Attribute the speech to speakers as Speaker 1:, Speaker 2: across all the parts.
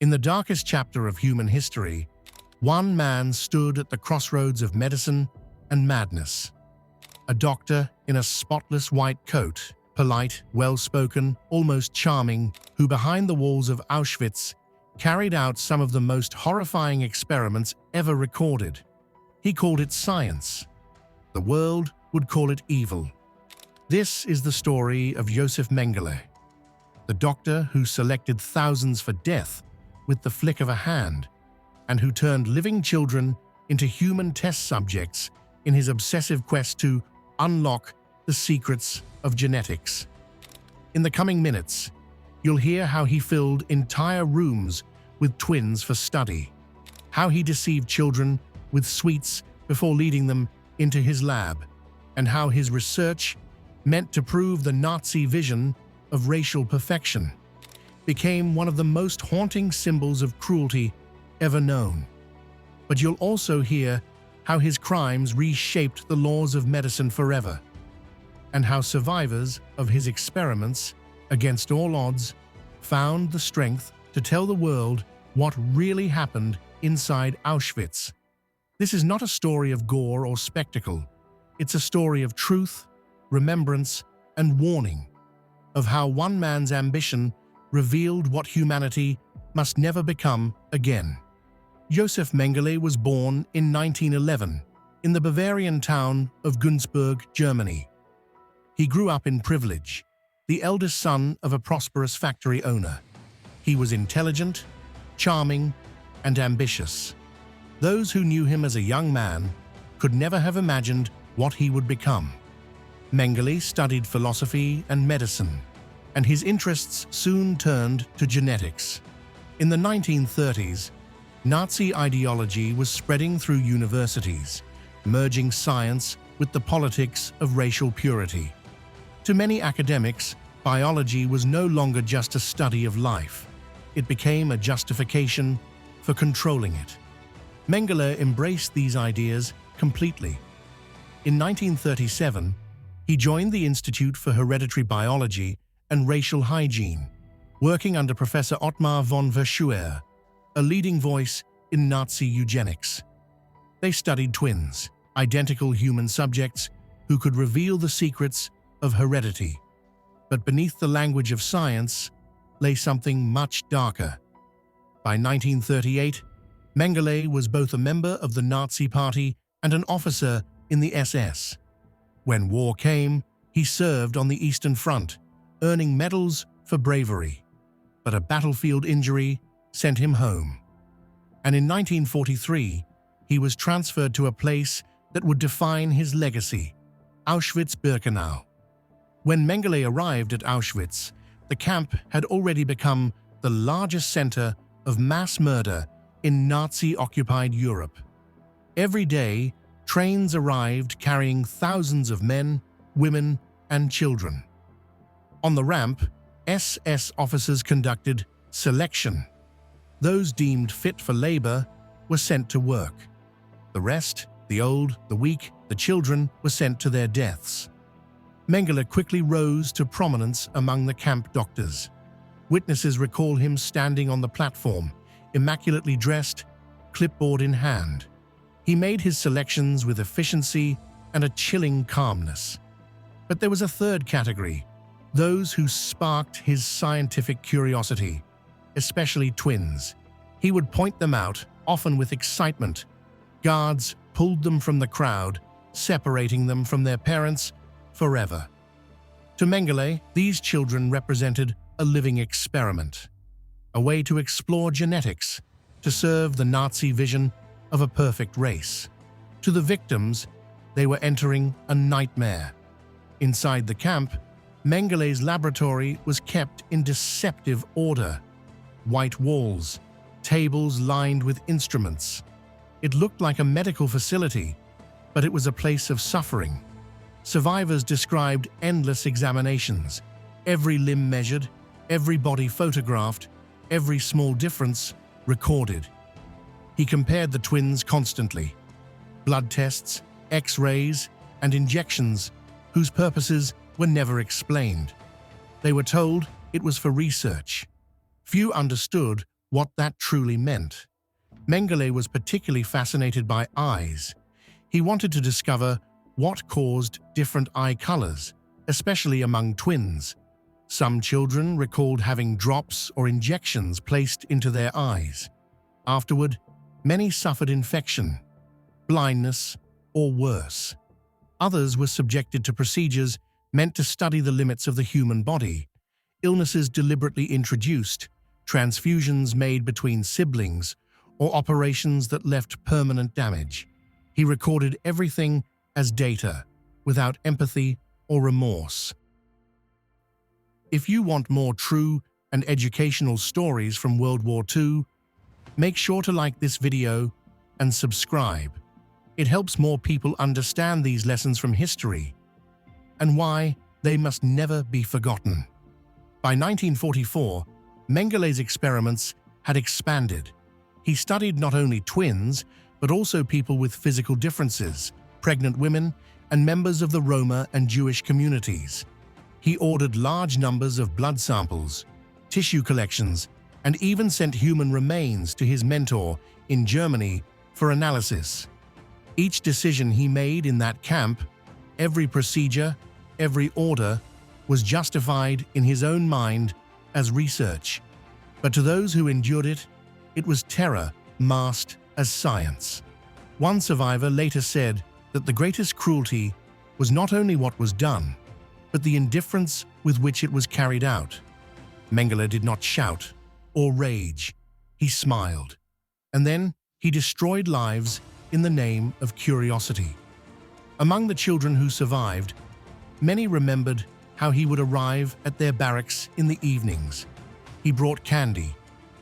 Speaker 1: In the darkest chapter of human history, one man stood at the crossroads of medicine and madness. A doctor in a spotless white coat, polite, well-spoken, almost charming, who behind the walls of Auschwitz carried out some of the most horrifying experiments ever recorded. He called it science. The world would call it evil. This is the story of Josef Mengele, the doctor who selected thousands for death with the flick of a hand, and who turned living children into human test subjects in his obsessive quest to unlock the secrets of genetics. In the coming minutes, you'll hear how he filled entire rooms with twins for study, how he deceived children with sweets before leading them into his lab, and how his research, meant to prove the Nazi vision of racial perfection, became one of the most haunting symbols of cruelty ever known. But you'll also hear how his crimes reshaped the laws of medicine forever, and how survivors of his experiments, against all odds, found the strength to tell the world what really happened inside Auschwitz. This is not a story of gore or spectacle. It's a story of truth, remembrance, and warning, of how one man's ambition revealed what humanity must never become again. Josef Mengele was born in 1911 in the Bavarian town of Günzburg, Germany. He grew up in privilege, the eldest son of a prosperous factory owner. He was intelligent, charming, and ambitious. Those who knew him as a young man could never have imagined what he would become. Mengele studied philosophy and medicine, and his interests soon turned to genetics. In the 1930s, Nazi ideology was spreading through universities, merging science with the politics of racial purity. To many academics, biology was no longer just a study of life. It became a justification for controlling it. Mengele embraced these ideas completely. In 1937, he joined the Institute for Hereditary Biology and Racial Hygiene, working under Professor Ottmar von Verschuer, a leading voice in Nazi eugenics. They studied twins, identical human subjects who could reveal the secrets of heredity. But beneath the language of science lay something much darker. By 1938, Mengele was both a member of the Nazi Party and an officer in the SS. When war came, he served on the Eastern Front, earning medals for bravery. But a battlefield injury sent him home. And in 1943, he was transferred to a place that would define his legacy, Auschwitz-Birkenau. When Mengele arrived at Auschwitz, the camp had already become the largest center of mass murder in Nazi-occupied Europe. Every day, trains arrived carrying thousands of men, women, and children. On the ramp, SS officers conducted selection. Those deemed fit for labor were sent to work. The rest, the old, the weak, the children, were sent to their deaths. Mengele quickly rose to prominence among the camp doctors. Witnesses recall him standing on the platform, immaculately dressed, clipboard in hand. He made his selections with efficiency and a chilling calmness. But there was a third category, those who sparked his scientific curiosity, especially twins. He would point them out, often with excitement. Guards pulled them from the crowd, separating them from their parents forever. To Mengele, these children represented a living experiment, a way to explore genetics, to serve the Nazi vision of a perfect race. To the victims, they were entering a nightmare. Inside the camp, Mengele's laboratory was kept in deceptive order. White walls, tables lined with instruments. It looked like a medical facility, but it was a place of suffering. Survivors described endless examinations, every limb measured, every body photographed, every small difference recorded. He compared the twins constantly. Blood tests, X-rays, and injections whose purposes were never explained. They were told it was for research. Few understood what that truly meant. Mengele was particularly fascinated by eyes. He wanted to discover what caused different eye colors, especially among twins. Some children recalled having drops or injections placed into their eyes. Afterward, many suffered infection, blindness, or worse. Others were subjected to procedures meant to study the limits of the human body, illnesses deliberately introduced, transfusions made between siblings, or operations that left permanent damage. He recorded everything as data, without empathy or remorse. If you want more true and educational stories from World War II, make sure to like this video and subscribe. It helps more people understand these lessons from history and why they must never be forgotten. By 1944, Mengele's experiments had expanded. He studied not only twins, but also people with physical differences, pregnant women, and members of the Roma and Jewish communities. He ordered large numbers of blood samples, tissue collections, and even sent human remains to his mentor in Germany for analysis. Each decision he made in that camp, every procedure, every order, was justified in his own mind as research. But to those who endured it, it was terror masked as science. One survivor later said that the greatest cruelty was not only what was done, but the indifference with which it was carried out. Mengele did not shout or rage. He smiled. And then he destroyed lives in the name of curiosity. Among the children who survived, many remembered how he would arrive at their barracks in the evenings. He brought candy.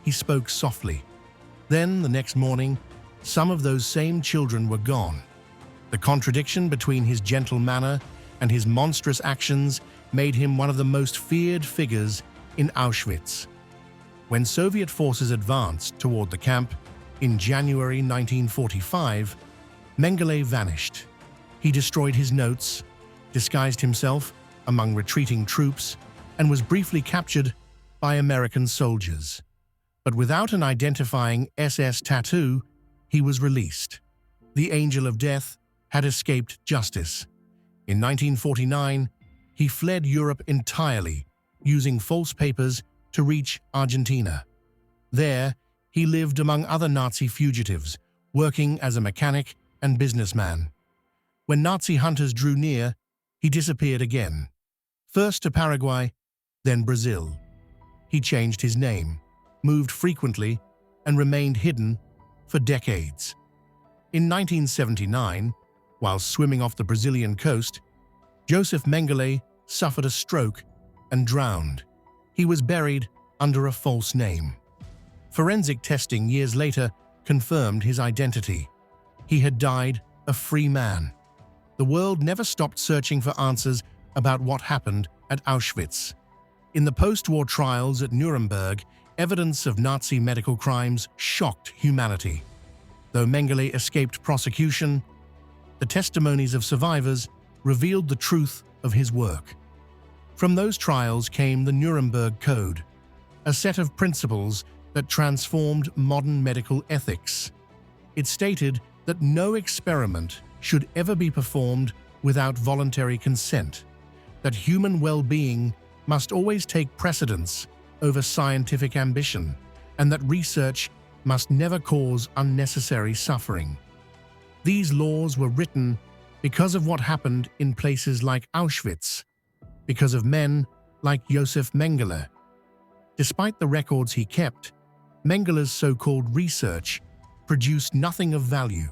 Speaker 1: He spoke softly. Then, the next morning, some of those same children were gone. The contradiction between his gentle manner and his monstrous actions made him one of the most feared figures in Auschwitz. When Soviet forces advanced toward the camp in January 1945, Mengele vanished. He destroyed his notes, disguised himself among retreating troops, and was briefly captured by American soldiers. But without an identifying SS tattoo, he was released. The Angel of Death had escaped justice. In 1949, he fled Europe entirely, using false papers to reach Argentina. There, he lived among other Nazi fugitives, working as a mechanic and businessman. When Nazi hunters drew near, he disappeared again. First to Paraguay, then Brazil. He changed his name, moved frequently, and remained hidden for decades. In 1979, while swimming off the Brazilian coast, Josef Mengele suffered a stroke and drowned. He was buried under a false name. Forensic testing years later confirmed his identity. He had died a free man. The world never stopped searching for answers about what happened at Auschwitz. In the post-war trials at Nuremberg, evidence of Nazi medical crimes shocked humanity. Though Mengele escaped prosecution, the testimonies of survivors revealed the truth of his work. From those trials came the Nuremberg Code, a set of principles that transformed modern medical ethics. It stated that no experiment should ever be performed without voluntary consent, that human well-being must always take precedence over scientific ambition, and that research must never cause unnecessary suffering. These laws were written because of what happened in places like Auschwitz, because of men like Josef Mengele. Despite the records he kept, Mengele's so-called research produced nothing of value.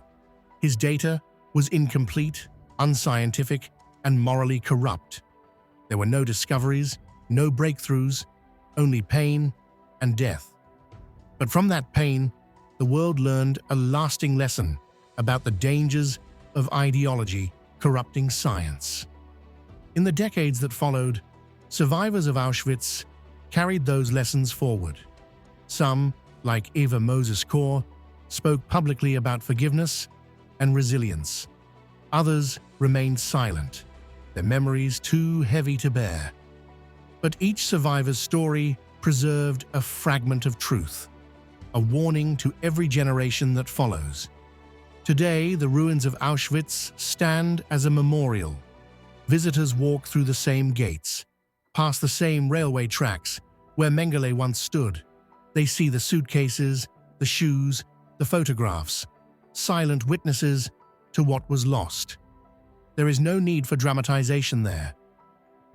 Speaker 1: His data was incomplete, unscientific, and morally corrupt. There were no discoveries, no breakthroughs, only pain and death. But from that pain, the world learned a lasting lesson about the dangers of ideology corrupting science. In the decades that followed, survivors of Auschwitz carried those lessons forward. Some, like Eva Moses-Kor, spoke publicly about forgiveness and resilience. Others remained silent, their memories too heavy to bear. But each survivor's story preserved a fragment of truth. a warning to every generation that follows. Today, the ruins of Auschwitz stand as a memorial. Visitors walk through the same gates, past the same railway tracks where Mengele once stood. They see the suitcases, the shoes, the photographs, silent witnesses to what was lost. There is no need for dramatization there.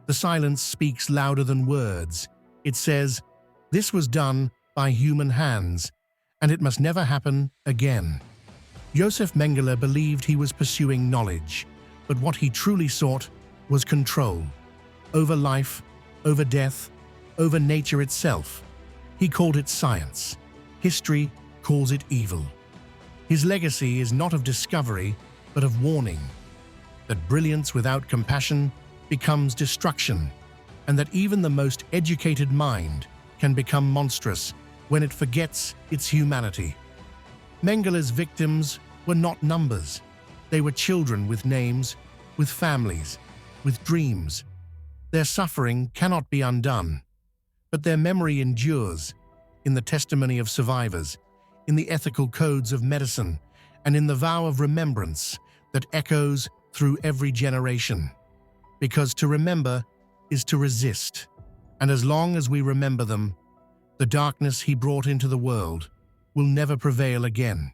Speaker 1: The silence speaks louder than words. It says, "This was done by human hands, and it must never happen again." Josef Mengele believed he was pursuing knowledge, but what he truly sought was control. Over life, over death, over nature itself. He called it science. History calls it evil. His legacy is not of discovery, but of warning. That brilliance without compassion becomes destruction, and that even the most educated mind can become monstrous when it forgets its humanity. Mengele's victims were not numbers. They were children with names, with families, with dreams. Their suffering cannot be undone, but their memory endures in the testimony of survivors, in the ethical codes of medicine, and in the vow of remembrance that echoes through every generation. Because to remember is to resist, and as long as we remember them, the darkness he brought into the world will never prevail again.